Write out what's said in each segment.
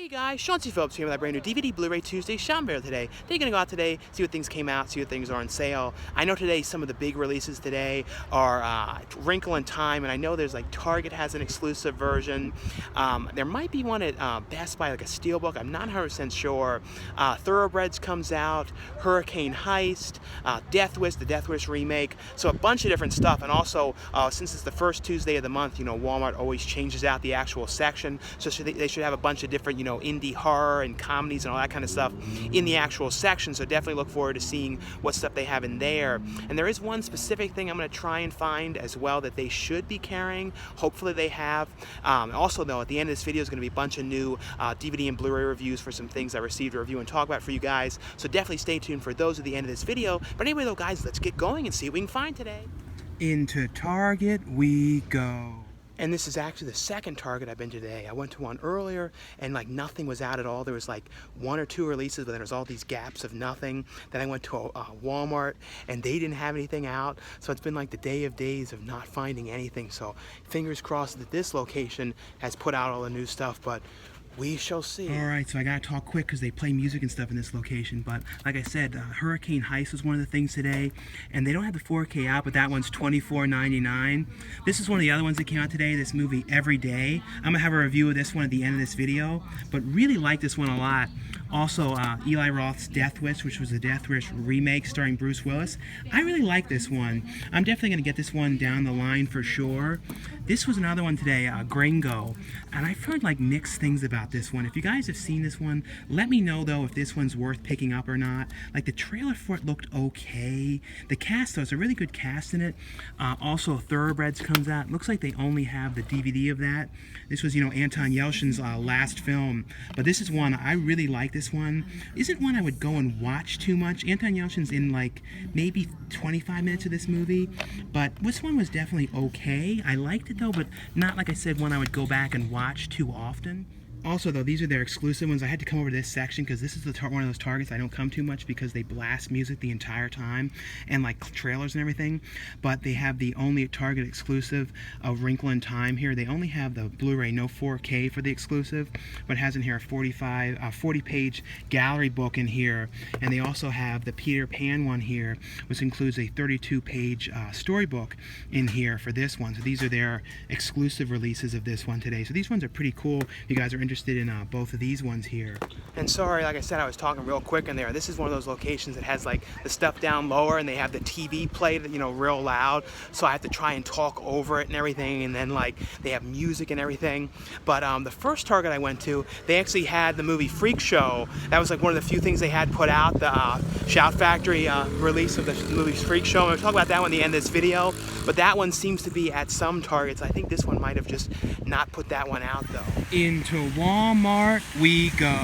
Hey guys, Shawn Phillips here with my brand new DVD Blu-ray Tuesday Shawn Bear today. They're gonna go out today, see what things came out, see what things are on sale. I know today some of the big releases today are Wrinkle and Time, and I know there's like Target has an exclusive version. There might be one at Best Buy, like a Steelbook. I'm not 100% sure. Thoroughbreds comes out, Hurricane Heist, Death Wish, the Death Wish remake. So a bunch of different stuff, and also since it's the first Tuesday of the month, you know, Walmart always changes out the actual section, so they should have a bunch of different, you know, indie horror and comedies and all that kind of stuff in the actual section. So definitely look forward to seeing what stuff they have in there. And there is one specific thing I'm going to try and find as well that they should be carrying. Hopefully they have. Also though, at the end of this video is going to be a bunch of new DVD and Blu-ray reviews for some things I received a review and talk about for you guys. So definitely stay tuned for those at the end of this video. But anyway though guys, let's get going and see what we can find today. Into Target we go. And this is actually the second Target I've been to today. I went to one earlier and like nothing was out at all. There was like one or two releases, but then there was all these gaps of nothing. Then I went to a Walmart and they didn't have anything out. So it's been like the day of days of not finding anything. So fingers crossed that this location has put out all the new stuff, but we shall see. Alright, so I gotta talk quick because they play music and stuff in this location. But like I said, Hurricane Heist was one of the things today. And they don't have the 4K out, but that one's $24.99. This is one of the other ones that came out today, this movie Every Day. I'm gonna have a review of this one at the end of this video. But really like this one a lot. Also, Eli Roth's Death Wish, which was a Death Wish remake starring Bruce Willis. I really like this one. I'm definitely gonna get this one down the line for sure. This was another one today, Gringo. And I've heard like mixed things about this one. If you guys have seen this one, let me know though if this one's worth picking up or not. Like the trailer for it looked okay. The cast though, it's a really good cast in it. Also Thoroughbreds comes out. Looks like they only have the DVD of that. This was, you know, Anton Yelchin's last film. But this is one, I really like this one. Isn't one I would go and watch too much. Anton Yelchin's in like maybe 25 minutes of this movie. But this one was definitely okay. I liked it though, but not, like I said, one I would go back and watch too often. Also though, these are their exclusive ones. I had to come over to this section because this is one of those Targets I don't come too much because they blast music the entire time and like trailers and everything. But they have the only Target exclusive of Wrinkle in Time here. They only have the Blu-ray, no 4K for the exclusive, but it has in here a 40-page gallery book in here. And they also have the Peter Pan one here, which includes a 32-page storybook in here for this one. So these are their exclusive releases of this one today. So these ones are pretty cool. If you guys are interested in both of these ones here. And sorry, like I said, I was talking real quick in there. This is one of those locations that has like the stuff down lower and they have the TV played, you know, real loud. So I have to try and talk over it and everything. And then like they have music and everything. But the first Target I went to, they actually had the movie Freak Show. That was like one of the few things they had put out, the Shout Factory release of the movie Freak Show. I'm going to talk about that one at the end of this video. But that one seems to be at some Targets. I think this one might have just not put that one out though. Into Walmart we go.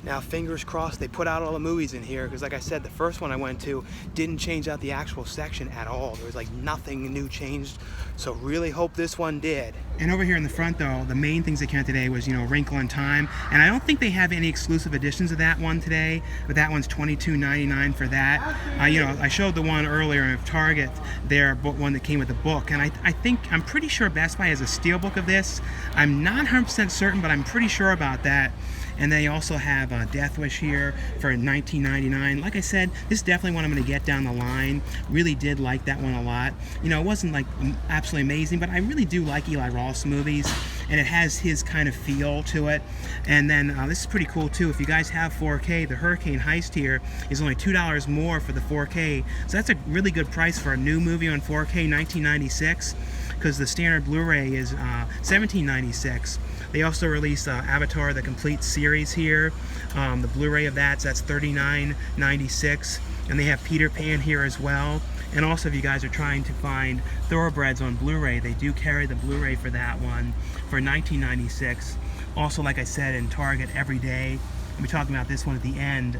Now fingers crossed they put out all the movies in here because like I said, the first one I went to didn't change out the actual section at all. There was like nothing new changed, so really hope this one did. And over here in the front though, the main things they came out today was, you know, Wrinkle in Time, and I don't think they have any exclusive editions of that one today, but that one's $22.99 for that. You know, I showed the one earlier of Target, their one that came with the book, and I'm pretty sure Best Buy has a Steelbook of this. I'm not 100% certain, but I'm pretty sure about that. And they also have Death Wish here for $19.99. Like I said, this is definitely one I'm going to get down the line. Really did like that one a lot. You know, it wasn't like absolutely amazing, but I really do like Eli Roth's movies, and it has his kind of feel to it. And then this is pretty cool too. If you guys have 4K, the Hurricane Heist here is only $2 more for the 4K. So that's a really good price for a new movie on 4K, $19.96, because the standard Blu-ray is $17.96. They also released Avatar, the complete series here. The Blu-ray of that, so that's $39.96. And they have Peter Pan here as well. And also, if you guys are trying to find Thoroughbreds on Blu-ray, they do carry the Blu-ray for that one for $19.96. Also, like I said, in Target Every Day. I'll be talking about this one at the end.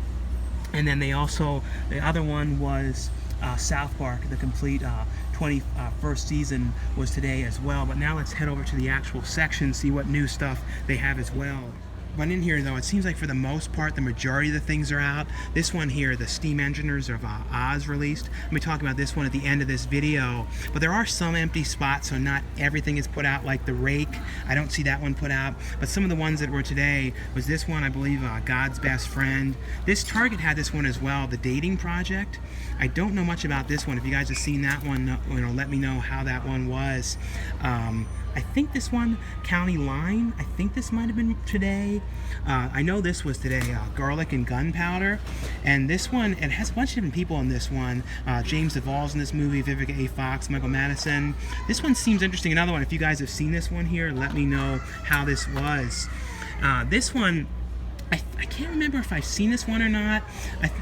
And then they also, the other one was South Park, the complete 21st season was today as well. But now let's head over to the actual section, see what new stuff they have as well. went in here, though, it seems like for the most part, the majority of the things are out. This one here, the Steam Engineers of Oz released. I'm going to be talking about this one at the end of this video. But there are some empty spots, so not everything is put out, like the Rake. I don't see that one put out. But some of the ones that were today was this one, I believe, God's Best Friend. This Target had this one as well, The Dating Project. I don't know much about this one. If you guys have seen that one, let me know how that one was. I think this one, County Line, I think this might have been today. I know this was today, Garlic and Gunpowder. And this one, it has a bunch of different people in this one. James Duvall's in this movie, Vivica A. Fox, Michael Madison. This one seems interesting. Another one, if you guys have seen this one here, let me know how this was. This one, I can't remember if I've seen this one or not,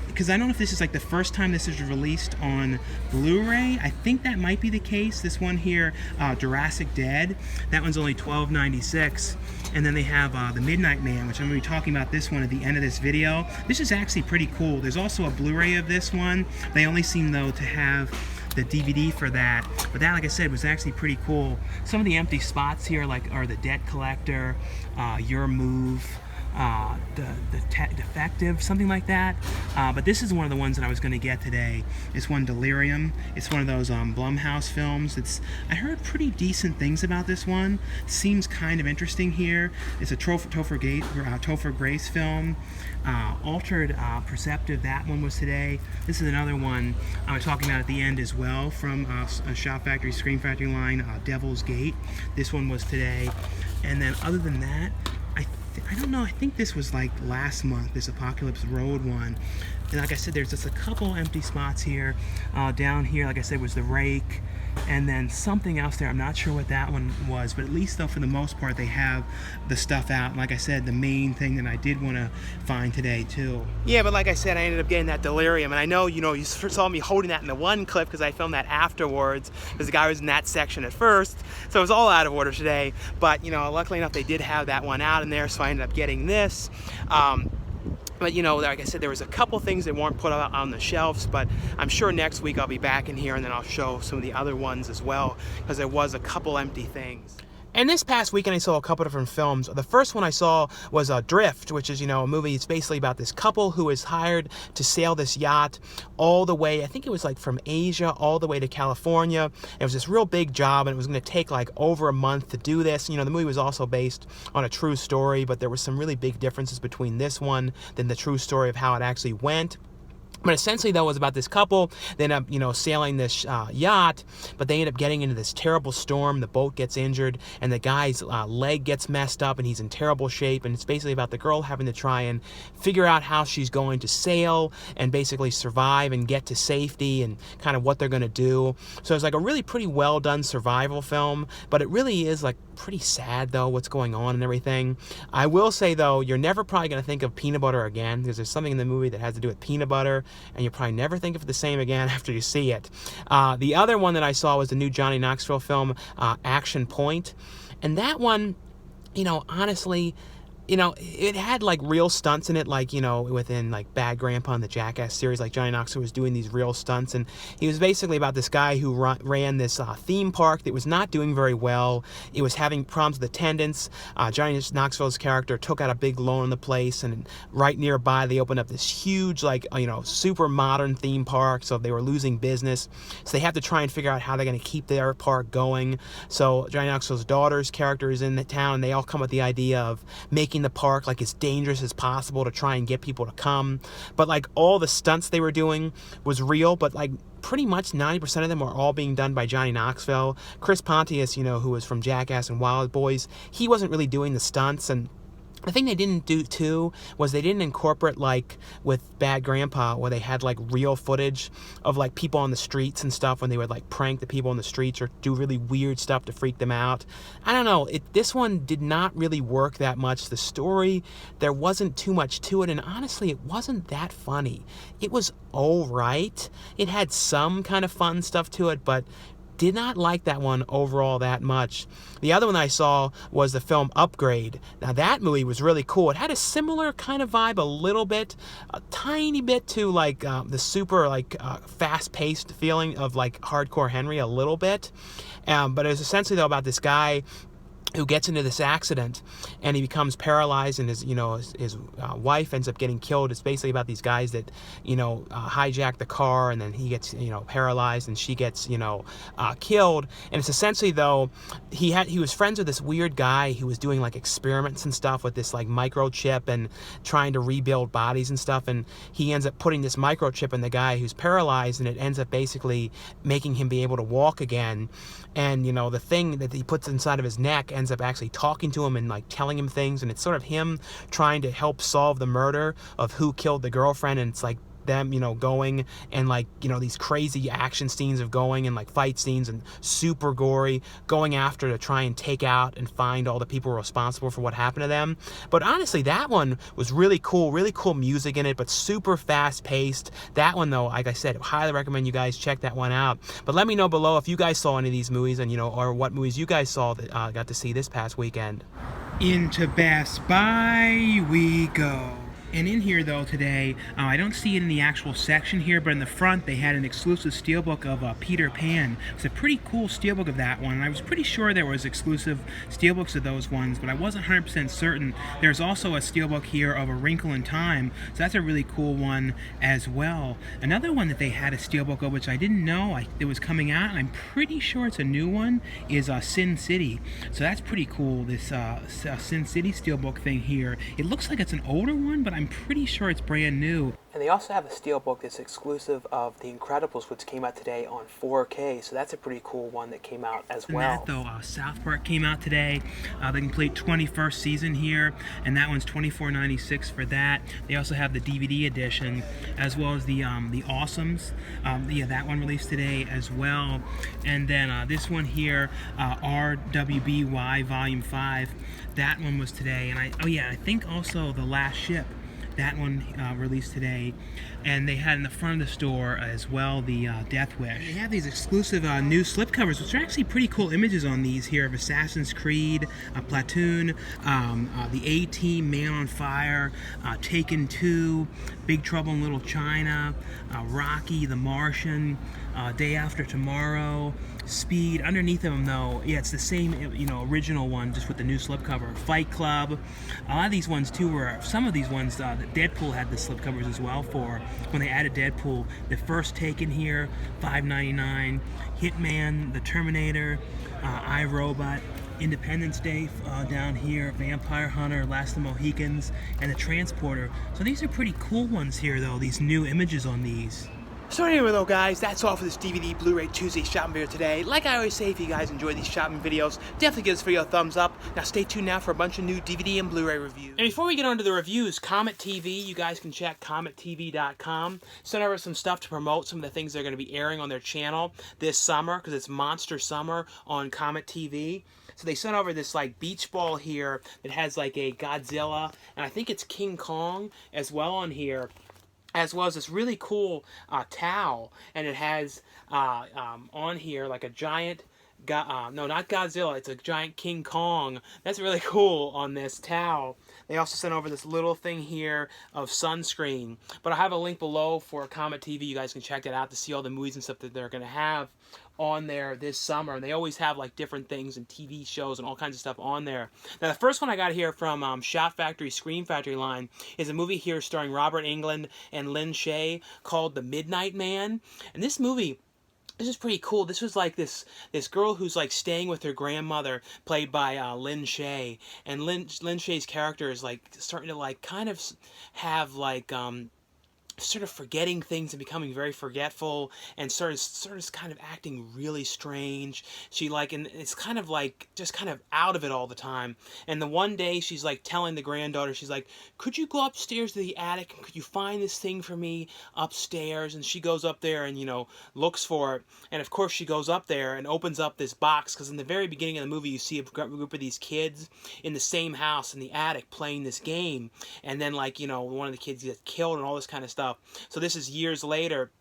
because I don't know if this is like the first time this is released on Blu-ray. I think that might be the case. This one here, Jurassic Dead, that one's only $12.96. And then they have The Midnight Man, which I'm going to be talking about this one at the end of this video. This is actually pretty cool. There's also a Blu-ray of this one. They only seem, though, to have the DVD for that, but that, like I said, was actually pretty cool. Some of the empty spots here, like, are The Debt Collector, Your Move, Defective, something like that. But this is one of the ones that I was going to get today. It's one, Delirium. It's one of those Blumhouse films. I heard pretty decent things about this one. Seems kind of interesting here. It's a Topher Grace film. Altered Perceptive, that one was today. This is another one I was talking about at the end as well, from a Shop Factory, Screen Factory line, Devil's Gate. This one was today. And then other than that, I don't know, I think this was like last month, this Apocalypse Road one. And like I said, there's just a couple empty spots here. Down here, like I said, was the Rake. And then something else there, I'm not sure what that one was, but at least, though, for the most part, they have the stuff out. And like I said, the main thing that I did want to find today, too. Yeah, but like I saad, I ended up getting that Delirium. And I know, you saw me holding that in the one clip because I filmed that afterwards, because the guy was in that section at first. So it was all out of order today. But, luckily enough, they did have that one out in there, so I ended up getting this. But, like I said, there was a couple things that weren't put out on the shelves, but I'm sure next week I'll be back in here and then I'll show some of the other ones as well, because there was a couple empty things. And this past weekend, I saw a couple different films. The first one I saw was Drift, which is, a movie. It's basically about this couple who is hired to sail this yacht all the way, I think it was like from Asia all the way to California. It was this real big job, and it was going to take like over a month to do this. The movie was also based on a true story, but there were some really big differences between this one than the true story of how it actually went. But essentially, though, it was about this couple. They end up, sailing this yacht, but they end up getting into this terrible storm. The boat gets injured, and the guy's leg gets messed up, and he's in terrible shape. And it's basically about the girl having to try and figure out how she's going to sail and basically survive and get to safety and kind of what they're going to do. So it's like a really pretty well-done survival film, but it really is like pretty sad, though, what's going on and everything. I will say, though, you're never probably going to think of peanut butter again, because there's something in the movie that has to do with peanut butter, and you'll probably never think of it the same again after you see it. The other one that I saw was the new Johnny Knoxville film, Action Point. And that one, honestly, it had like real stunts in it, like, within like Bad Grandpa and the Jackass series, like Johnny Knoxville was doing these real stunts. And he was basically about this guy who ran this theme park that was not doing very well. It was having problems with attendance. Johnny Knoxville's character took out a big loan on the place, and right nearby they opened up this huge, like, super modern theme park. So they were losing business. So they have to try and figure out how they're going to keep their park going. So Johnny Knoxville's daughter's character is in the town, and they all come with the idea of making the park like as dangerous as possible to try and get people to come. But like all the stunts they were doing was real, but like pretty much 90% of them were all being done by Johnny Knoxville. Chris Pontius, who was from Jackass and Wild Boys, he wasn't really doing the stunts. And the thing they didn't do, too, was they didn't incorporate, like, with Bad Grandpa, where they had, like, real footage of, like, people on the streets and stuff, when they would, like, prank the people on the streets or do really weird stuff to freak them out. I don't know. This one did not really work that much. The story, there wasn't too much to it, and honestly, it wasn't that funny. It was all right. It had some kind of fun stuff to it, but did not like that one overall that much. The other one I saw was the film Upgrade. Now that movie was really cool. It had a similar kind of vibe, a little bit, a tiny bit to like the super like fast-paced feeling of like Hardcore Henry, a little bit. But it was essentially though about this guy who gets into this accident and he becomes paralyzed, and his wife ends up getting killed. It's basically about these guys that hijack the car, and then he gets paralyzed and she gets killed. And it's essentially, though, he was friends with this weird guy who was doing like experiments and stuff with this like microchip and trying to rebuild bodies and stuff, and he ends up putting this microchip in the guy who's paralyzed, and it ends up basically making him be able to walk again. And the thing that he puts inside of his neck ends up actually talking to him and like telling him things, and it's sort of him trying to help solve the murder of who killed the girlfriend. And it's like them going and like these crazy action scenes of going and like fight scenes and super gory, going after to try and take out and find all the people responsible for what happened to them. But honestly, that one was really cool music in it, but super fast paced. That one, though, like I said, highly recommend you guys check that one out. But let me know below if you guys saw any of these movies, and or what movies you guys saw that got to see this past weekend. Into Best Buy we go. And in here, though, today, I don't see it in the actual section here, but in the front they had an exclusive steelbook of Peter Pan. It's a pretty cool steelbook of that one, and I was pretty sure there was exclusive steelbooks of those ones, but I wasn't 100% certain. There's also a steelbook here of A Wrinkle in Time, so that's a really cool one as well. Another one that they had a steelbook of, which I didn't know it was coming out, and I'm pretty sure it's a new one, is Sin City. So that's pretty cool, this Sin City steelbook thing here. It looks like it's an older one, but I'm pretty sure it's brand new. And they also have a steelbook that's exclusive of The Incredibles, which came out today on 4K, so that's a pretty cool one that came out as well. And that, though, South Park came out today, the complete 21st season here, and that one's $24.96 for that. They also have the DVD edition, as well as the Awesomes. Yeah, that one released today as well. And then this one here, RWBY Volume 5, that one was today. And I think also The Last Ship, that one released today. And they had in the front of the store as well the Death Wish. They have these exclusive new slipcovers, which are actually pretty cool images on these here of Assassin's Creed, Platoon, the A-Team, Man on Fire, Taken 2, Big Trouble in Little China, Rocky, The Martian, Day After Tomorrow, Speed. Underneath of them, though, yeah, it's the same original one, just with the new slipcover. Fight Club. A lot of these ones too were, some of these ones that Deadpool had the slipcovers as well for when they added Deadpool. The First Taken here, $5.99. Hitman, The Terminator, iRobot, Independence Day down here, Vampire Hunter, Last of the Mohicans, and The Transporter. So these are pretty cool ones here, though, these new images on these. So anyway, though, guys, that's all for this DVD Blu-ray Tuesday shopping video today. Like I always say, if you guys enjoy these shopping videos, definitely give this video a thumbs up. Now stay tuned now for a bunch of new DVD and Blu-ray reviews. And before we get on to the reviews, Comet TV, you guys can check CometTV.com. Send over some stuff to promote some of the things they're going to be airing on their channel this summer, because it's Monster Summer on Comet TV. So they sent over this like beach ball here that has like a Godzilla, and I think it's King Kong as well on here, as well as this really cool towel, and it has on here like a giant, no, not Godzilla, it's a giant King Kong. That's really cool on this towel. They also sent over this little thing here of sunscreen, but I have a link below for Comet TV. You guys can check that out to see all the movies and stuff that they're going to have on there this summer. And they always have like different things and TV shows and all kinds of stuff on there. Now the first one I got here from Shot Factory Screen Factory line is a movie here starring Robert Englund and Lin Shaye called The Midnight Man. And this movie, this is pretty cool. This was like this girl who's like staying with her grandmother, played by Lin Shaye, and Lin Shaye's character is like starting to like kind of have like sort of forgetting things and becoming very forgetful, and sort of kind of acting really strange. She like, and it's kind of like just kind of out of it all the time. And the one day she's like telling the granddaughter, she's like, could you go upstairs to the attic and could you find this thing for me upstairs? And she goes up there and looks for it, and of course she goes up there and opens up this box, because in the very beginning of the movie you see a group of these kids in the same house in the attic playing this game, and then like one of the kids gets killed and all this kind of stuff. So this is years later,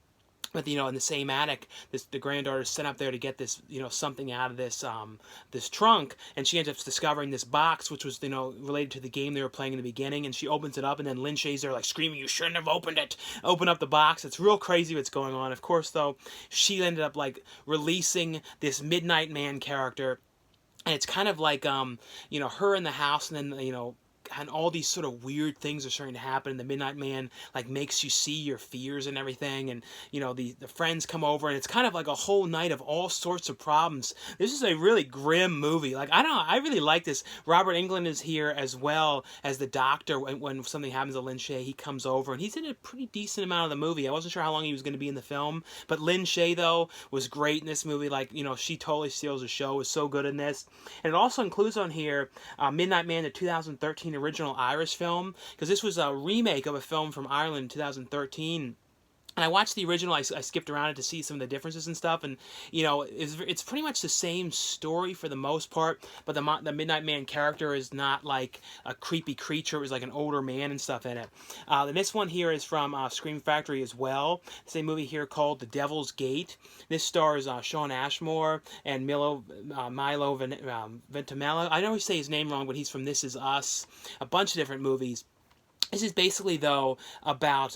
but in the same attic, the granddaughter is sent up there to get this something out of this this trunk, and she ends up discovering this box, which was related to the game they were playing in the beginning, and she opens it up, and then Lin Shaye's there like screaming, "You shouldn't have opened it! Open up the box!" It's real crazy what's going on. Of course, though, she ended up like releasing this Midnight Man character and it's kind of like you know, her in the house, and then, you know, and all these sort of weird things are starting to happen. The Midnight Man like makes you see your fears and everything, and you know, the friends come over, and it's kind of like a whole night of all sorts of problems. This is a really grim movie. Like, I don't know, I really like this. Robert Englund is here as well as the doctor. When something happens to Lin Shaye, he comes over, and he's in a pretty decent amount of the movie. I wasn't sure how long he was going to be in the film, but Lin Shaye though was great in this movie. Like, you know, she totally steals the show. Was so good in this, and it also includes on here Midnight Man, the 2013 original Irish film, because this was a remake of a film from Ireland in 2013. And I watched the original. I skipped around it to see some of the differences and stuff, and you know, it's pretty much the same story for the most part. But the Midnight Man character is not like a creepy creature. It was like an older man and stuff in it. And this one here is from Scream Factory as well. Same movie here called The Devil's Gate. This stars Shawn Ashmore and Milo Ventimiglia. I always say his name wrong, but he's from This Is Us. A bunch of different movies. This is basically, though, about,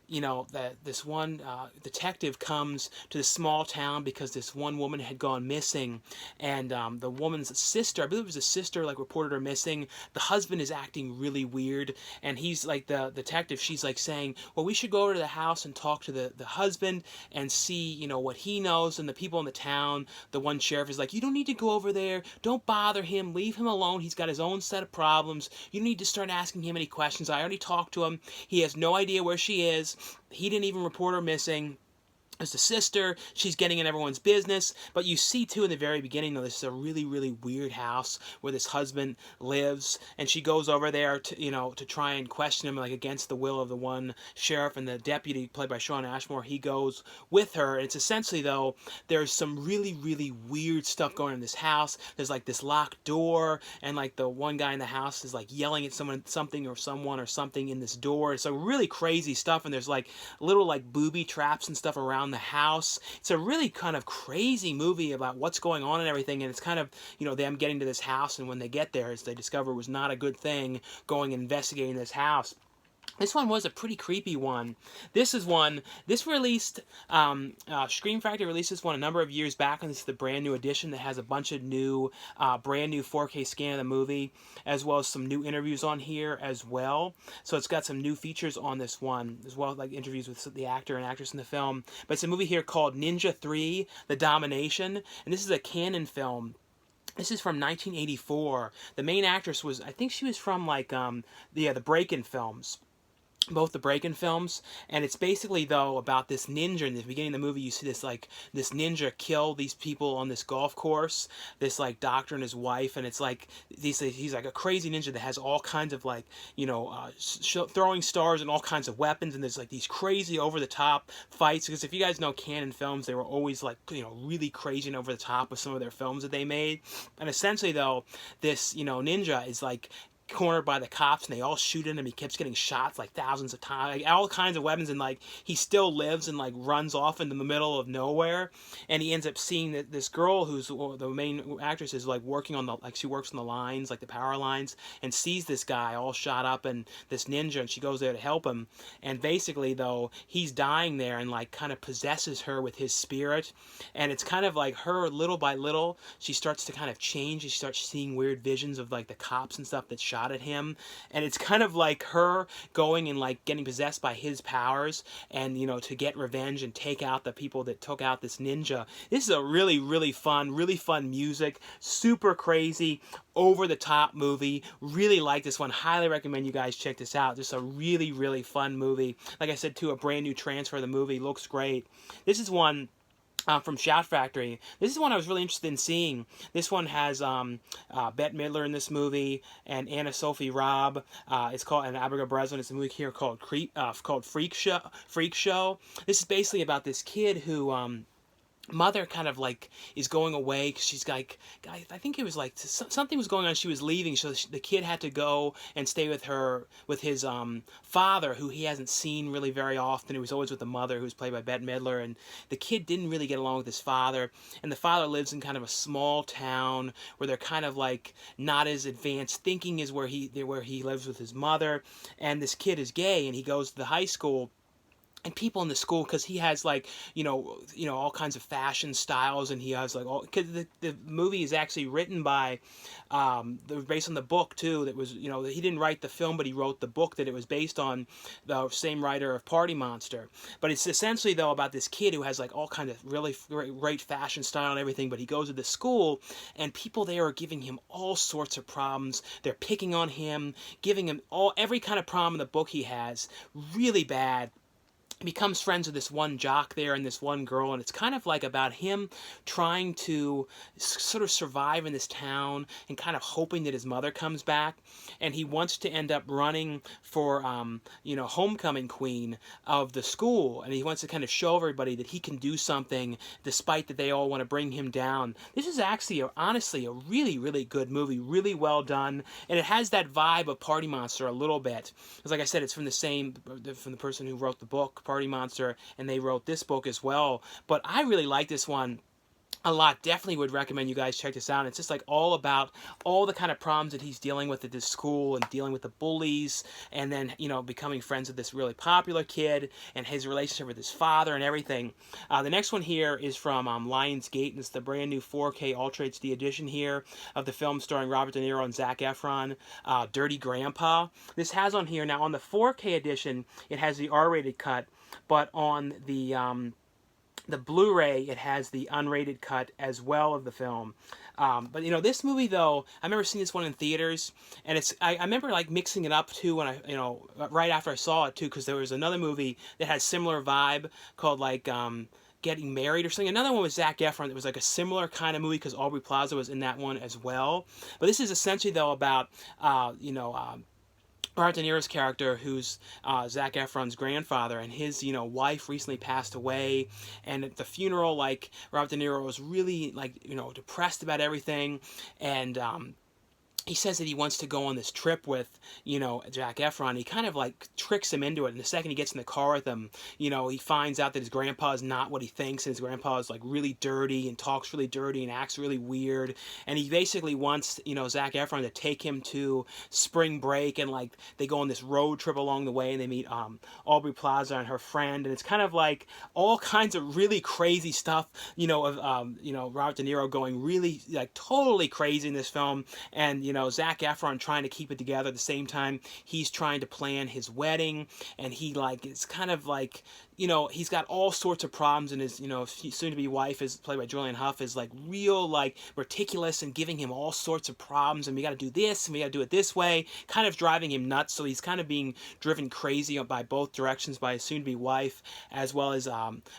you know, that this one detective comes to this small town because this one woman had gone missing, and the woman's sister, I believe it was a sister, like, reported her missing. The husband is acting really weird, and he's, like, the detective, she's, like, saying, well, we should go over to the house and talk to the husband and see, you know, what he knows. And the people in the town, the one sheriff is like, you don't need to go over there. Don't bother him. Leave him alone. He's got his own set of problems. You don't need to start asking him any questions. I already talked to him. He has no idea where she is. He didn't even report her missing. As the sister, she's getting in everyone's business. But you see, too, in the very beginning, though, this is a really, really weird house where this husband lives. And she goes over there to, you know, to try and question him, like, against the will of the one sheriff. And the deputy, played by Shawn Ashmore, he goes with her. And it's essentially, though, there's some really, really weird stuff going on in this house. There's, like, this locked door. And, like, the one guy in the house is, like, yelling at someone, something or someone or something in this door. It's, like, really crazy stuff. And there's, like, little, like, booby traps and stuff around the house. It's a really kind of crazy movie about what's going on and everything, and it's kind of, you know, them getting to this house, and when they get there, as they discover it was not a good thing, going and investigating this house. This one was a pretty creepy one. This released, Scream Factory released this one a number of years back, and this is the brand new edition that has a bunch of new, brand new 4K scan of the movie, as well as some new interviews on here as well. So it's got some new features on this one, as well as like interviews with the actor and actress in the film. But it's a movie here called Ninja 3, The Domination, and this is a canon film. This is from 1984. The main actress was, I think she was from like, the Break-In films. Both the Break-In films, and it's basically, though, about this ninja. In the beginning of the movie, you see this, like, this ninja kill these people on this golf course, this, like, doctor and his wife, and it's, like, he's, like, a crazy ninja that has all kinds of, like, you know, throwing stars and all kinds of weapons, and there's, like, these crazy over-the-top fights, because if you guys know canon films, they were always, like, you know, really crazy and over-the-top with some of their films that they made, and essentially, though, this, you know, ninja is, like, cornered by the cops, and they all shoot at him. He keeps getting shots like thousands of times, like all kinds of weapons, and like he still lives and like runs off into the middle of nowhere. And he ends up seeing that this girl, who's the main actress, is like working on the, like, she works on the lines, like the power lines, and sees this guy all shot up and this ninja, and she goes there to help him. And basically, though, he's dying there, and like kind of possesses her with his spirit. And it's kind of like her, little by little, she starts to kind of change. She starts seeing weird visions of like the cops and stuff that shot at him, and it's kind of like her going and like getting possessed by his powers, and you know, to get revenge and take out the people that took out this ninja. This is a really, really fun music, super crazy, over the top movie. Really like this one. Highly recommend you guys check this out. Just a really, really fun movie. Like I said, too, a brand new transfer of the movie. Looks great. This is one from Shout Factory. This is one I was really interested in seeing. This one has Bette Midler in this movie, and Anna Sophie Robb. It's called, and Abigail Breslin. It's a movie here called Freak Show. This is basically about this kid who mother kind of like is going away because she's like, I think it was like something was going on, she was leaving, so the kid had to go and stay with his father, who he hasn't seen really very often. He was always with the mother, who's played by Bette Midler, and the kid didn't really get along with his father, and the father lives in kind of a small town where they're kind of like not as advanced thinking as where he lives with his mother. And this kid is gay, and he goes to the high school, and people in the school, because he has like all kinds of fashion styles, and he has like all, because the movie is actually written by based on the book too, that was, he didn't write the film, but he wrote the book that it was based on, the same writer of Party Monster. But it's essentially though about this kid who has like all kind of really great fashion style and everything, but he goes to the school and people there are giving him all sorts of problems. They're picking on him, giving him every kind of problem in the book he has, really bad. Becomes friends with this one jock there and this one girl, and it's kind of like about him trying to sort of survive in this town and kind of hoping that his mother comes back, and he wants to end up running for homecoming queen of the school, and he wants to kind of show everybody that he can do something despite that they all want to bring him down. This is actually honestly a really, really good movie, really well done, and it has that vibe of Party Monster a little bit, because like I said, it's from the person who wrote the book Party Monster, and they wrote this book as well. But I really like this one a lot. Definitely would recommend you guys check this out. It's just like all about all the kind of problems that he's dealing with at this school, and dealing with the bullies, and then becoming friends with this really popular kid, and his relationship with his father and everything. The next one here is from Lionsgate, and it's the brand new 4K Ultra HD edition here of the film starring Robert De Niro and Zac Efron, Dirty Grandpa. This has on here now, on the 4K edition, it has the R-rated cut, but on the Blu-ray, it has the unrated cut as well of the film. But this movie though, I remember seeing this one in theaters, and I remember like mixing it up too when I right after I saw it too, because there was another movie that had similar vibe called like Getting Married or something. Another one with Zac Efron that was like a similar kind of movie, because Aubrey Plaza was in that one as well. But this is essentially though about Robert De Niro's character, who's Zac Efron's grandfather, and his wife recently passed away, and at the funeral, like, Robert De Niro was really like depressed about everything, and he says that he wants to go on this trip with, Zac Efron. He kind of like tricks him into it. And the second he gets in the car with him, he finds out that his grandpa is not what he thinks. And his grandpa is like really dirty and talks really dirty and acts really weird. And he basically wants, Zac Efron to take him to spring break. And like they go on this road trip along the way, and they meet Aubrey Plaza and her friend. And it's kind of like all kinds of really crazy stuff, of, Robert De Niro going really like totally crazy in this film. And, Zac Efron trying to keep it together at the same time. He's trying to plan his wedding, and he like, it's kind of like, he's got all sorts of problems, and his, soon-to-be wife, is played by Julianne Hough, is like real like meticulous and giving him all sorts of problems, and we got to do this, and we got to do it this way, kind of driving him nuts. So he's kind of being driven crazy by both directions by his soon-to-be wife as well as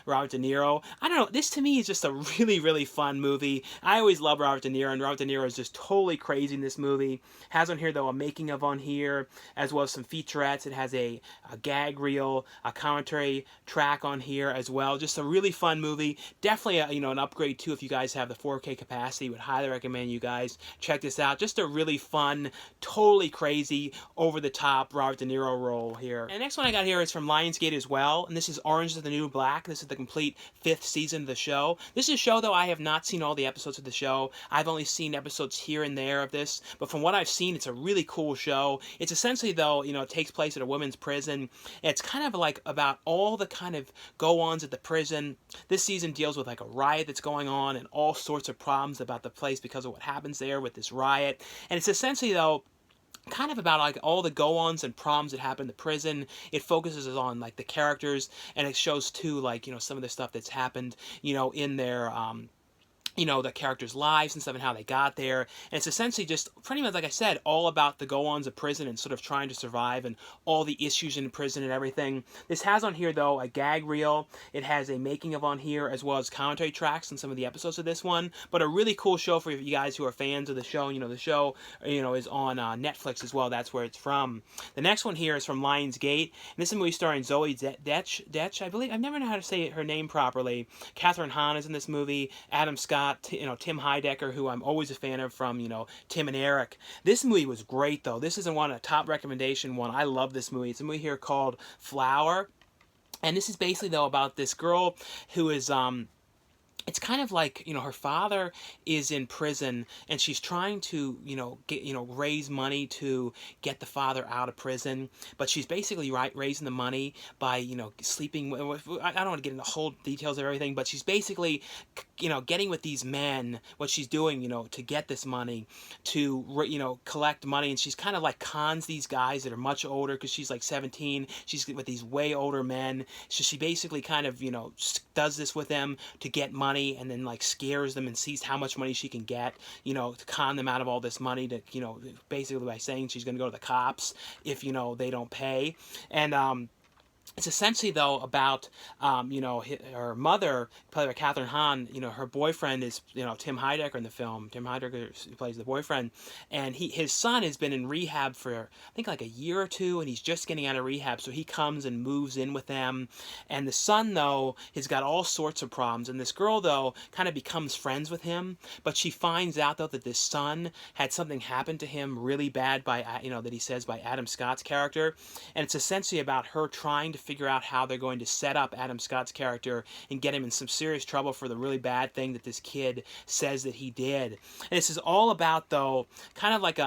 Robert De Niro. I don't know. This to me is just a really, really fun movie. I always love Robert De Niro, and Robert De Niro is just totally crazy in this movie. Has on here though a making of on here, as well as some featurettes. It has a gag reel, a commentary track on here as well. Just a really fun movie. Definitely an upgrade too if you guys have the 4K capacity. Would highly recommend you guys check this out. Just a really fun, totally crazy, over the top Robert De Niro role here. And the next one I got here is from Lionsgate as well, and this is Orange is the New Black. This is the complete 5th season of the show. This is a show though I have not seen all the episodes of the show. I've only seen episodes here and there of this, but from what I've seen, it's a really cool show. It's essentially though, it takes place at a women's prison. It's kind of like about all the kind of go-ons at the prison. This season deals with like a riot that's going on and all sorts of problems about the place because of what happens there with this riot. And it's essentially though kind of about like all the go-ons and problems that happen in the prison. It focuses on like the characters, and it shows too like some of the stuff that's happened in their the characters' lives and stuff, and how they got there. And it's essentially just pretty much, like I said, all about the go-ons of prison and sort of trying to survive and all the issues in prison and everything. This has on here though a gag reel. It has a making of on here, as well as commentary tracks on some of the episodes of this one. But a really cool show for you guys who are fans of the show. The show is on Netflix as well. That's where it's from. The next one here is from Lionsgate, and this is a movie starring Zoe Detch, I believe. I've never known how to say her name properly. Catherine Hahn is in this movie. Adam Scott, Tim Heidecker, who I'm always a fan of from, Tim and Eric. This movie was great, though. This is a top recommendation one. I love this movie. It's a movie here called Flower. And this is basically, though, about this girl who is, it's kind of like, you know, her father is in prison and she's trying to, you know, raise money to get the father out of prison, but she's basically raising the money by, you know, sleeping with, I don't want to get into whole details of everything, but she's basically, you know, getting with these men, what she's doing, you know, to get this money, to, you know, collect money, and she's kind of like cons these guys that are much older, because she's like 17, she's with these way older men, so she basically kind of, you know, does this with them to get money, and then like scares them and sees how much money she can get, you know, to con them out of all this money, to, you know, basically by saying she's going to go to the cops if, you know, they don't pay. And it's essentially, though, about, you know, her mother, played by Catherine Hahn. You know, her boyfriend is, you know, Tim Heidecker in the film. Tim Heidecker plays the boyfriend. And his son has been in rehab for, I think, like a year or two, and he's just getting out of rehab. So he comes and moves in with them. And the son, though, has got all sorts of problems. And this girl, though, kind of becomes friends with him. But she finds out, though, that this son had something happen to him really bad by, you know, that he says by Adam Scott's character. And it's essentially about her trying to figure out how they're going to set up Adam Scott's character and get him in some serious trouble for the really bad thing that this kid says that he did. And this is all about, though, kind of like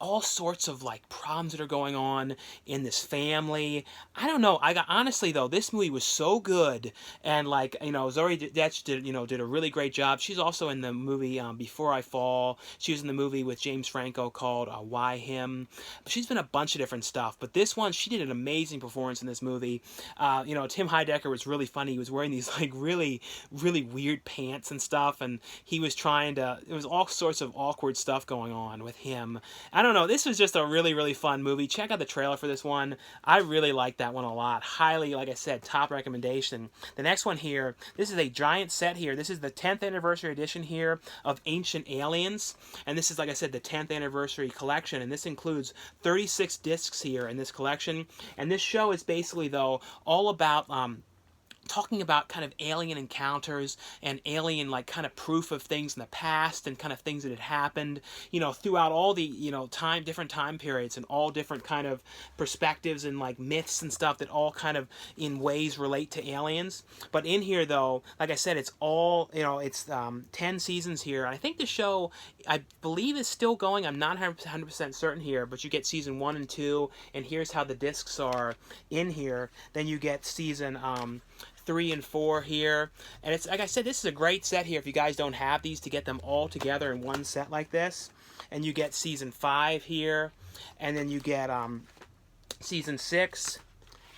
all sorts of like problems that are going on in this family. I don't know. Honestly, though, this movie was so good, and like, you know, Zoe Detch did a really great job. She's also in the movie Before I Fall. She was in the movie with James Franco called Why Him. She's been a bunch of different stuff, but this one, she did an amazing performance in this movie. You know, Tim Heidecker was really funny. He was wearing these like really weird pants and stuff, and he was trying to. It was all sorts of awkward stuff going on with him. I don't know. This was just a really fun movie. Check out the trailer for this one. I really like that one a lot. Highly, like I said, top recommendation. The next one here, this is a giant set here. This is the 10th anniversary edition here of Ancient Aliens. And this is, like I said, the 10th anniversary collection. And this includes 36 discs here in this collection. And this show is basically, though, all about talking about kind of alien encounters and alien like kind of proof of things in the past and kind of things that had happened, you know, throughout all the, you know, different time periods and all different kind of perspectives and like myths and stuff that all kind of in ways relate to aliens. But in here, though, like I said, it's all, you know, it's 10 seasons here. I think the show, I believe, is still going. I'm not 100% certain here, but you get season 1 and 2, and here's how the discs are in here. Then you get season 3 and 4 here, and it's like I said, this is a great set here if you guys don't have these, to get them all together in one set like this. And you get season 5 here, and then you get season 6,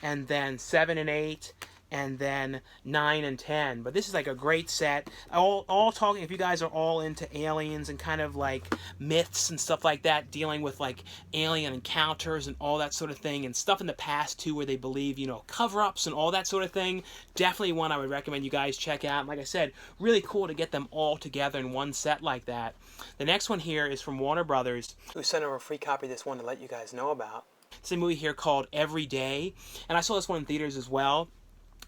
and then 7 and 8, and then 9 and 10. But this is like a great set. All talking, if you guys are all into aliens and kind of like myths and stuff like that, dealing with like alien encounters and all that sort of thing, and stuff in the past too, where they believe, you know, cover-ups and all that sort of thing, definitely one I would recommend you guys check out. And like I said, really cool to get them all together in one set like that. The next one here is from Warner Brothers, who sent over a free copy of this one to let you guys know about. It's a movie here called Every Day, and I saw this one in theaters as well.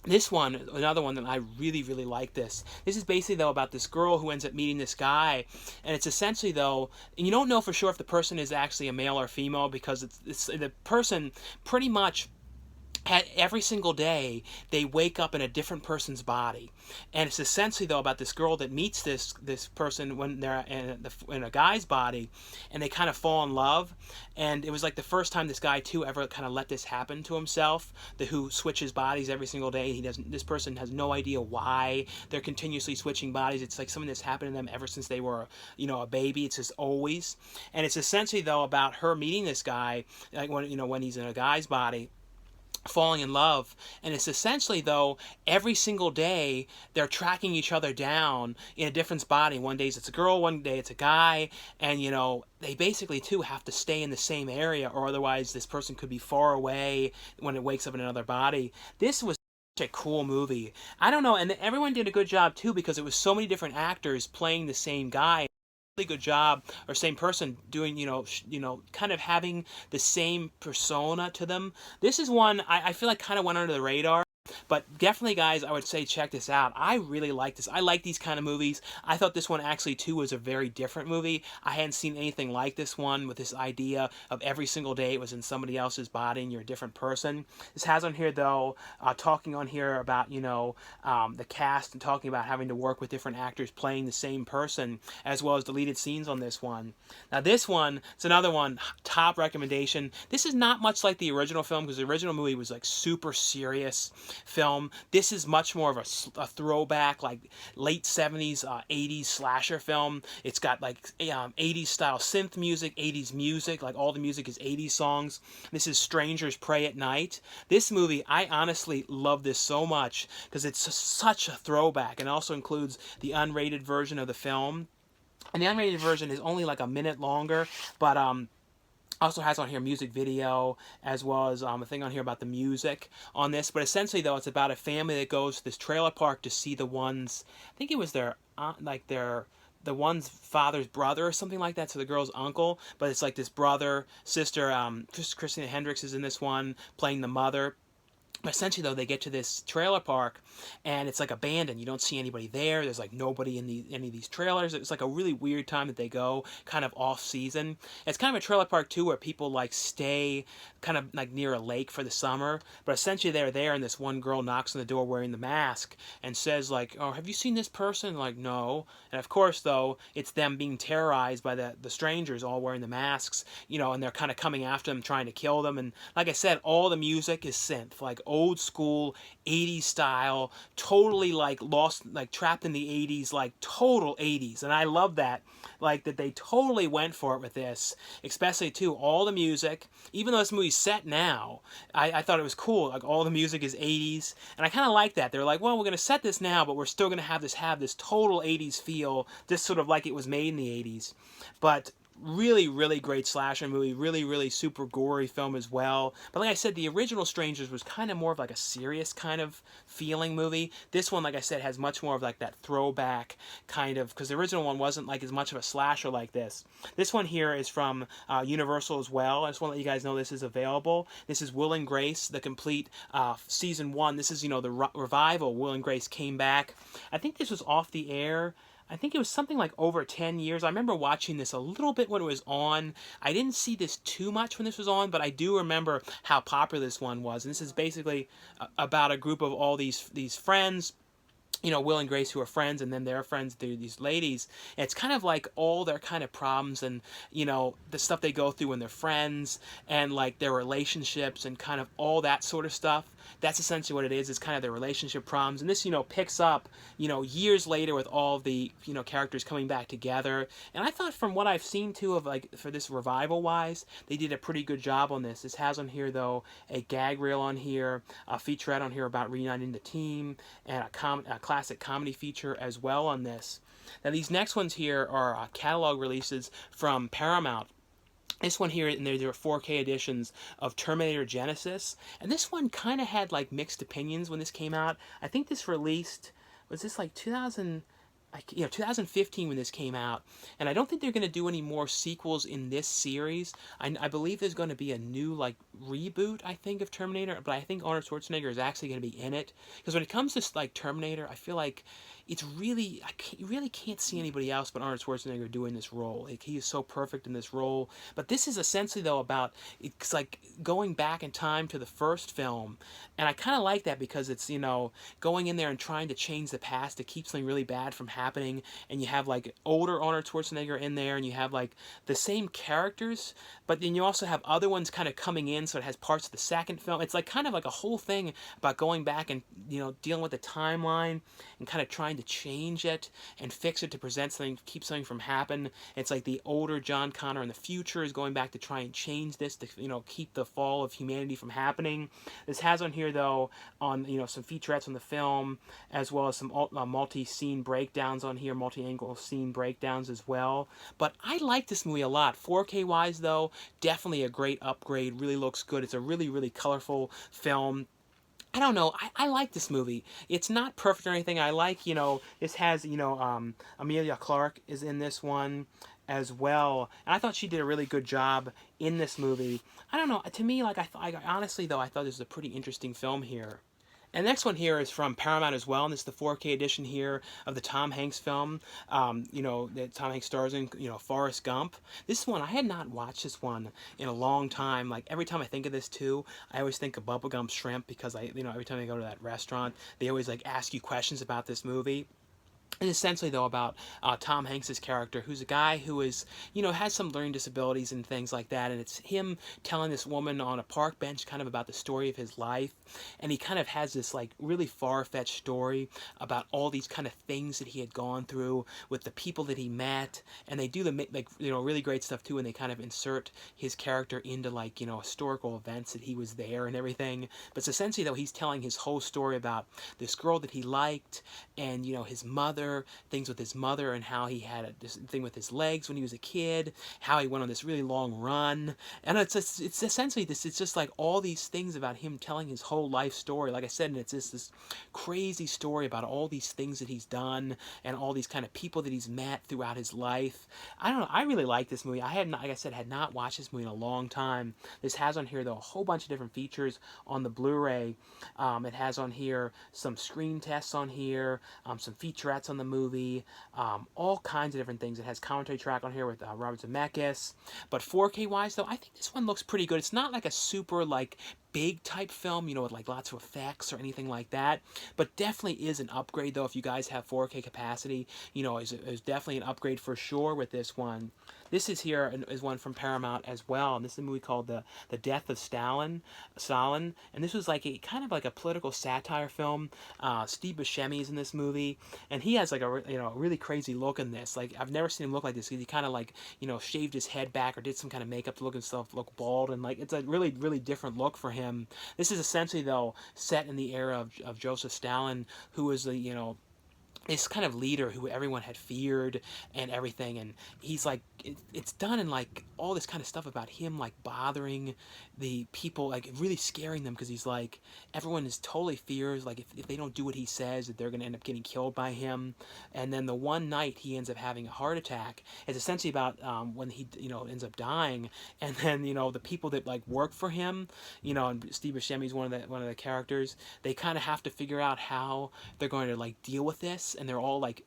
This one, another one that I really like this. This is basically, though, about this girl who ends up meeting this guy. And it's essentially, though, and you don't know for sure if the person is actually a male or female, because it's the person pretty much every single day they wake up in a different person's body. And it's essentially, though, about this girl that meets this person when they're in a guy's body, and they kind of fall in love. And it was like the first time this guy too ever kind of let this happen to himself, who switches bodies every single day. This person has no idea why they're continuously switching bodies. It's like something that's happened to them ever since they were, you know, a baby. It's just always. And it's essentially, though, about her meeting this guy, like when he's in a guy's body, falling in love. And it's essentially, though, every single day they're tracking each other down in a different body. One day it's a girl, one day it's a guy, and you know, they basically too have to stay in the same area, or otherwise this person could be far away when it wakes up in another body. This was such a cool movie. I don't know, and everyone did a good job too, because it was so many different actors playing the same guy. Good job, or same person doing, you know, kind of having the same persona to them. This is one I feel like kind of went under the radar. But definitely, guys, I would say check this out. I really like this. I like these kind of movies. I thought this one actually, too, was a very different movie. I hadn't seen anything like this one, with this idea of every single day it was in somebody else's body and you're a different person. This has on here, though, talking on here about, the cast and talking about having to work with different actors playing the same person, as well as deleted scenes on this one. Now, this one, it's another one, top recommendation. This is not much like the original film, because the original movie was like super serious film. This is much more of a throwback, like late 70s, 80s slasher film. It's got like 80s style synth music, 80s music, like all the music is 80s songs. This is Strangers Pray at Night. This movie, I honestly love this so much because it's such a throwback, and also includes the unrated version of the film. And the unrated version is only like a minute longer, but also has on here music video, as well as a thing on here about the music on this. But essentially, though, it's about a family that goes to this trailer park to see the one's, I think it was their aunt, like the one's father's brother or something like that, so the girl's uncle. But it's like this brother, sister, Christina Hendricks is in this one, playing the mother. Essentially, though, they get to this trailer park, and it's like abandoned. You don't see anybody there. There's like nobody in any of these trailers. It's like a really weird time that they go, kind of off season. It's kind of a trailer park too, where people like stay kind of like near a lake for the summer. But essentially, they're there, and this one girl knocks on the door wearing the mask and says like, "Oh, have you seen this person?" Like, no. And of course, though, it's them being terrorized by the strangers all wearing the masks, and they're kind of coming after them, trying to kill them. And like I said, all the music is synth, like old school 80s style, totally like lost, like trapped in the 80s, like total 80s. And I love that, like that they totally went for it with this, especially too, all the music, even though this movie's set now, I thought it was cool, like all the music is 80s, and I kind of like that. They're like, well, we're going to set this now, but we're still going to have this total 80s feel, just sort of like it was made in the 80s. But really, really great slasher movie. Really, really super gory film as well. But like I said, the original Strangers was kind of more of like a serious kind of feeling movie. This one, like I said, has much more of like that throwback kind of, because the original one wasn't like as much of a slasher like this. This one here is from Universal as well. I just want to let you guys know this is available. This is Will and Grace, the complete season 1. This is, the revival. Will and Grace came back. I think this was off the air, I think it was something like over 10 years. I remember watching this a little bit when it was on. I didn't see this too much when this was on, but I do remember how popular this one was. And this is basically about a group of all these friends, Will and Grace, who are friends, and then their friends, these ladies. And it's kind of like all their kind of problems and, the stuff they go through when they're friends, and like their relationships and kind of all that sort of stuff. That's essentially what it is. It's kind of their relationship problems. And this, picks up, years later with all the, characters coming back together. And I thought, from what I've seen too of like, for this revival wise, they did a pretty good job on this. This has on here, though, a gag reel on here, a featurette on here about reuniting the team, and a classic comedy feature as well on this. Now, these next ones here are catalog releases from Paramount. This one here, and there are 4K editions of Terminator Genisys. And this one kind of had like mixed opinions when this came out. I think this released, was this like 2015 when this came out, and I don't think they're going to do any more sequels in this series. I believe there's going to be a new like reboot, I think, of Terminator, but I think Arnold Schwarzenegger is actually going to be in it, because when it comes to like Terminator, I feel like it's really, you really can't see anybody else but Arnold Schwarzenegger doing this role. Like, he is so perfect in this role. But this is essentially, though, about, it's like going back in time to the first film, and I kind of like that, because it's, going in there and trying to change the past to keep something really bad from happening. And you have like older Arnold Schwarzenegger in there, and you have like the same characters, but then you also have other ones kind of coming in, so it has parts of the second film. It's like kind of like a whole thing about going back and dealing with the timeline and kind of trying to change it and fix it to present something, keep something from happening. It's like the older John Connor in the future is going back to try and change this to keep the fall of humanity from happening. This has on here, though, on some featurettes on the film, as well as some multi-scene breakdowns on here, multi-angle scene breakdowns as well. But I like this movie a lot. 4K wise, though, definitely a great upgrade. Really looks good. It's a really, really colorful film. I don't know. I like this movie. It's not perfect or anything. I like, this has, Emilia Clarke is in this one as well. And I thought she did a really good job in this movie. I don't know. To me, like, I honestly, though, I thought this was a pretty interesting film here. And the next one here is from Paramount as well, and this is the 4K edition here of the Tom Hanks film. You know, that Tom Hanks stars in, you know, Forrest Gump. This one, I had not watched this one in a long time. Like, every time I think of this too, I always think of Bubblegum Shrimp, because you know, every time I go to that restaurant, they always like ask you questions about this movie. It's essentially, though, about Tom Hanks's character, who's a guy who is, you know, has some learning disabilities and things like that, and it's him telling this woman on a park bench kind of about the story of his life, and he kind of has this, like, really far-fetched story about all these kind of things that he had gone through with the people that he met, and they do the, like, you know, really great stuff, too, and they kind of insert his character into, like, you know, historical events that he was there and everything, but it's essentially, though, he's telling his whole story about this girl that he liked, and, you know, his mother, things with his mother, and how he had this thing with his legs when he was a kid, how he went on this really long run, and it's essentially this. It's just like all these things about him telling his whole life story. Like I said, and it's just this crazy story about all these things that he's done and all these kind of people that he's met throughout his life. I don't know. I really like this movie. I had not, like I said, had not watched this movie in a long time. This has on here though a whole bunch of different features on the Blu-ray. It has on here some screen tests on here, some featurettes on the movie, all kinds of different things. It has commentary track on here with Robert Zemeckis. But 4K wise though, I think this one looks pretty good. It's not like a super like big type film, you know, with like lots of effects or anything like that, but definitely is an upgrade though. If you guys have 4K capacity, you know, is definitely an upgrade for sure with this one. This is here is one from Paramount as well, and this is a movie called the Death of Stalin, and this was like a kind of like a political satire film. Steve Buscemi's in this movie, and he has like a, you know, really crazy look in this. Like, I've never seen him look like this, because he kind of like, you know, shaved his head back or did some kind of makeup to look himself look bald, and like it's a really different look for him. This is essentially though set in the era of Joseph Stalin, who was the, you know, this kind of leader who everyone had feared and everything, and he's like it's done in like all this kind of stuff about him like bothering the people, like really scaring them, because he's like, everyone is totally fears like if they don't do what he says, that they're going to end up getting killed by him. And then the one night he ends up having a heart attack is essentially about when he, you know, ends up dying, and then, you know, the people that like work for him, you know, and Steve Buscemi's one of the characters, they kind of have to figure out how they're going to like deal with this, and they're all like,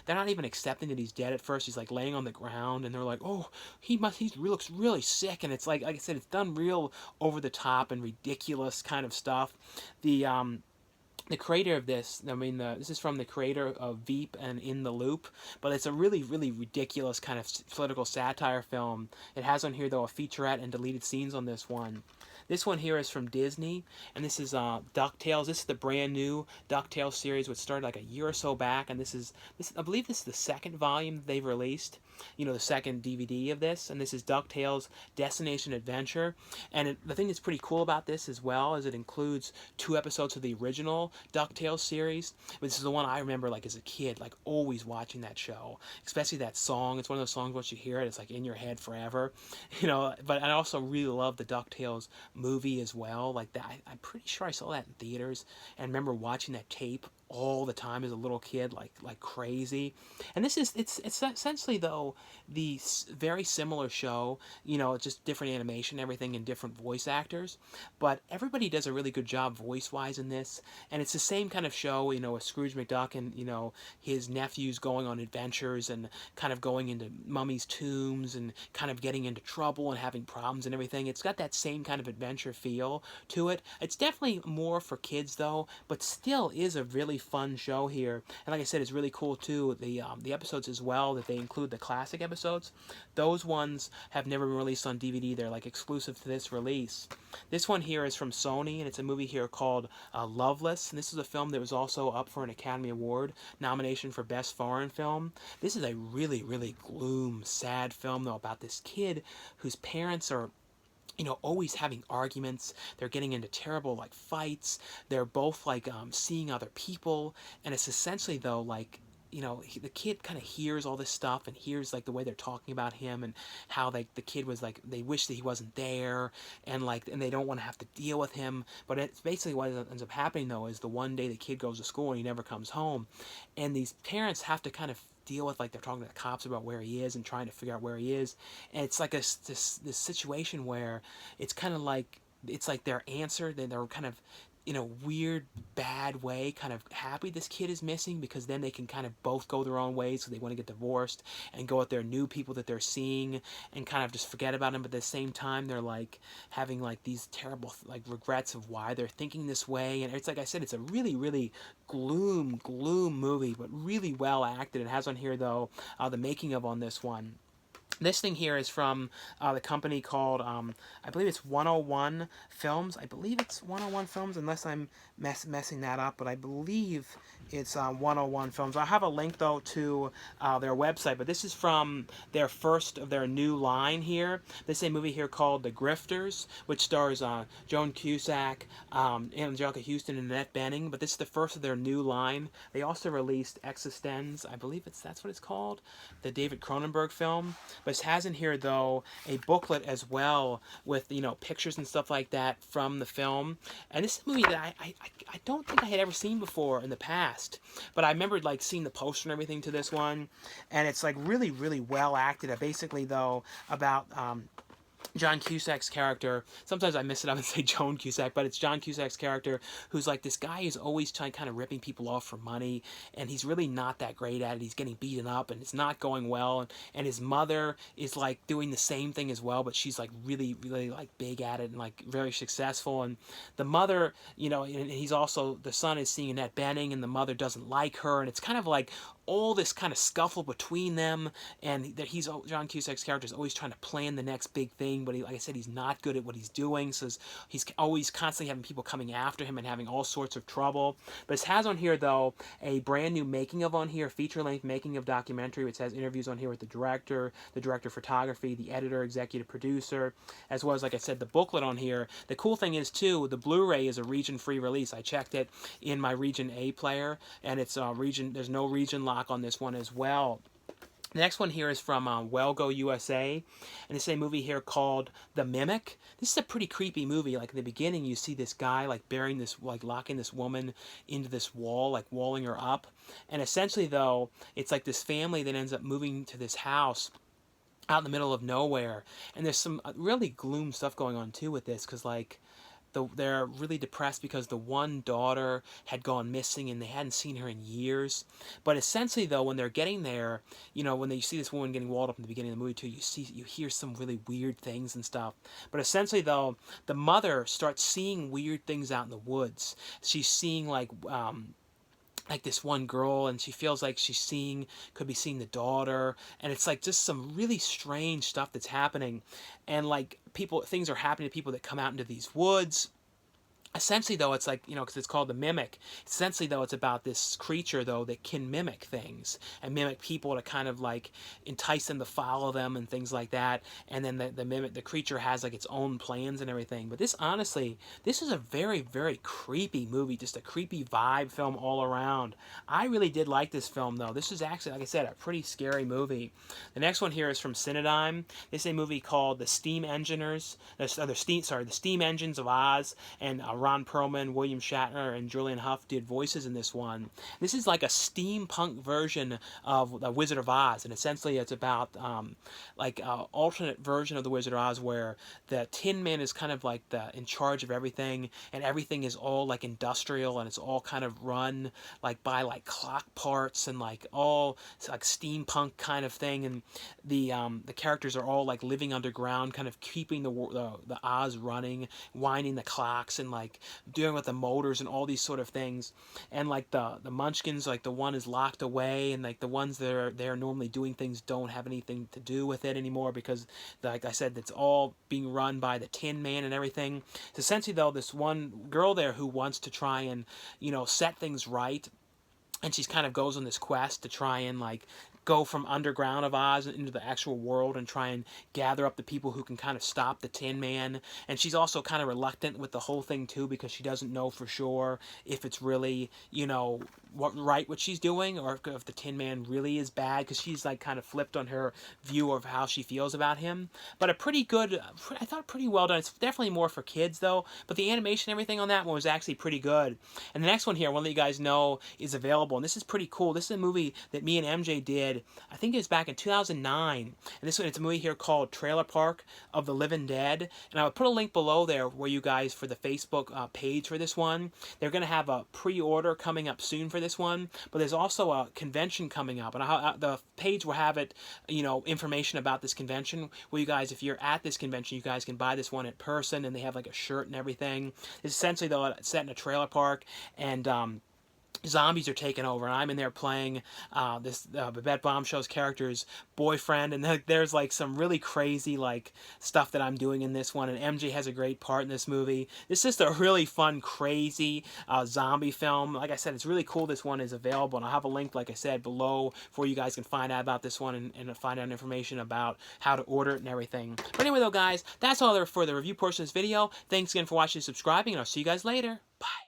they're not even accepting that he's dead at first. He's like laying on the ground, and they're like, "Oh, he looks really sick." And it's like I said, it's done real over the top and ridiculous kind of stuff. The creator of this, I mean, this is from the creator of Veep and In the Loop, but it's a really ridiculous kind of political satire film. It has on here though a featurette and deleted scenes on this one. This one here is from Disney, and this is DuckTales. This is the brand new DuckTales series, which started like a year or so back, and this I believe this is the second volume that they've released. You know, the second DVD of this, and this is DuckTales Destination Adventure. And the thing that's pretty cool about this as well is it includes 2 episodes of the original DuckTales series. This is the one I remember like as a kid, like always watching that show, especially that song. It's one of those songs once you hear it, it's like in your head forever, you know. But I also really love the DuckTales movie as well. Like that, I'm pretty sure I saw that in theaters and remember watching that tape all the time as a little kid, like crazy. And this is it's essentially though the very similar show, you know, just different animation, everything, and different voice actors, but everybody does a really good job voice wise in this. And it's the same kind of show, you know, with Scrooge McDuck and, you know, his nephews going on adventures and kind of going into mummies' tombs and kind of getting into trouble and having problems and everything. It's got that same kind of adventure feel to it. It's definitely more for kids though, but still is a really fun show here. And like I said, it's really cool too, the episodes as well, that they include the classic episodes. Those ones have never been released on DVD. They're like exclusive to this release. This one here is from Sony, and it's a movie here called Loveless. And this is a film that was also up for an Academy Award nomination for Best Foreign Film. This is a really gloom, sad film though, about this kid whose parents are, you know, always having arguments. They're getting into terrible like fights. They're both like seeing other people, and it's essentially though like, you know, the kid kind of hears all this stuff and hears like the way they're talking about him and how the kid was like, they wish that he wasn't there, and like, and they don't want to have to deal with him. But it's basically what ends up happening though is the one day the kid goes to school and he never comes home, and these parents have to kind of deal with, like, they're talking to the cops about where he is and trying to figure out where he is. And it's like this situation where it's kind of like, it's like their answer, they're kind of in a weird, bad way, kind of happy this kid is missing, because then they can kind of both go their own ways, so they want to get divorced and go with their new people that they're seeing and kind of just forget about him. But at the same time, they're like having like these terrible like regrets of why they're thinking this way. And it's like I said, it's a really, really gloom movie, but really well acted. It has on here though the making of on this one. This thing here is from the company called, I believe it's 101 Films. I believe it's 101 Films, unless I'm messing that up, but I believe it's 101 Films. I have a link, though, to their website, but this is from their first of their new line here. This is a movie here called The Grifters, which stars Joan Cusack, Angelica Houston, and Annette Bening, but this is the first of their new line. They also released Existenz, I believe that's what it's called, the David Cronenberg film. But it has in here, though, a booklet as well with, you know, pictures and stuff like that from the film. And this is a movie that I don't think I had ever seen before in the past. But I remember, like, seeing the poster and everything to this one. And it's, like, really, really well acted. Basically, though, about John Cusack's character. Sometimes I mess it up and say Joan Cusack, but it's John Cusack's character, who's like this guy who's always kind of ripping people off for money, and he's really not that great at it. He's getting beaten up, and it's not going well. And his mother is like doing the same thing as well, but she's like really, really like big at it and like very successful. And the mother, you know, and he's also, the son is seeing Annette Bening, and the mother doesn't like her, and it's kind of like all this kind of scuffle between them, and that John Cusack's character is always trying to plan the next big thing, but like I said, he's not good at what he's doing, so he's always constantly having people coming after him and having all sorts of trouble. But it has on here, though, a brand new making of on here, feature-length making of documentary, which has interviews on here with the director of photography, the editor, executive producer, as well as, like I said, the booklet on here. The cool thing is, too, the Blu-ray is a region-free release. I checked it in my Region A player, and it's there's no region lock on this one as well. The next one here is from Wellgo USA, and it's a movie here called The Mimic. This is a pretty creepy movie. Like in the beginning, you see this guy like burying this, like locking this woman into this wall, like walling her up. And essentially, though, it's like this family that ends up moving to this house out in the middle of nowhere. And there's some really gloom stuff going on too with this, because like they're really depressed because the one daughter had gone missing and they hadn't seen her in years. But essentially, though, when they're getting there, you know, when you see this woman getting walled up in the beginning of the movie too, you hear some really weird things and stuff. But essentially, though, the mother starts seeing weird things out in the woods. She's seeing like this one girl, and she feels like could be seeing the daughter, and it's like just some really strange stuff that's happening. And like things are happening to people that come out into these woods. Essentially, though, it's like, you know, because it's called The Mimic. Essentially, though, it's about this creature, though, that can mimic things and mimic people to kind of like entice them to follow them and things like that. And then the creature has like its own plans and everything. But this, honestly, this is a very, very creepy movie. Just a creepy vibe film all around. I really did like this film, though. This is actually, like I said, a pretty scary movie. The next one here is from Cinedigm. This is a movie called The Steam Engineers. The Steam Engines of Oz, and Ron Perlman, William Shatner, and Julian Hough did voices in this one. This is like a steampunk version of The Wizard of Oz, and essentially it's about like an alternate version of The Wizard of Oz where the Tin Man is kind of like in charge of everything, and everything is all like industrial, and it's all kind of run like by like clock parts and like all like steampunk kind of thing, and the characters are all like living underground, kind of keeping the Oz running, winding the clocks, and like dealing with the motors and all these sort of things. And like the munchkins, like the one is locked away, and like the ones that are there normally doing things don't have anything to do with it anymore, because like I said, it's all being run by the Tin Man and everything. So essentially, though, this one girl there who wants to try and, you know, set things right, and she's kind of goes on this quest to try and like go from underground of Oz into the actual world and try and gather up the people who can kind of stop the Tin Man. And she's also kind of reluctant with the whole thing too, because she doesn't know for sure if it's really, you know, right what she's doing, or if the Tin Man really is bad, because she's like kind of flipped on her view of how she feels about him. But a pretty good, I thought pretty well done. It's definitely more for kids though, but the animation and everything on that one was actually pretty good. And the next one here, I want to let you guys know, is available, and this is pretty cool. This is a movie that me and MJ did, I think it was back in 2009, and this one, it's a movie here called Trailer Park of the Living Dead, and I will put a link below there where you guys, for the Facebook page for this one, they're going to have a pre-order coming up soon for this one, but there's also a convention coming up, and the page will have it, you know, information about this convention, where you guys, if you're at this convention, you guys can buy this one in person, and they have like a shirt and everything. It's essentially, though, it's set in a trailer park, and zombies are taking over, and I'm in there playing this Babette Bombshell's character's boyfriend, and there's like some really crazy like stuff that I'm doing in this one, and MJ has a great part in this movie. It's just a really fun, crazy zombie film. Like I said, it's really cool. This one is available, and I'll have a link, like I said, below for you guys can find out about this one, and find out information about how to order it and everything. But anyway though, guys, that's all there for the review portion of this video. Thanks again for watching and subscribing, and I'll see you guys later. Bye.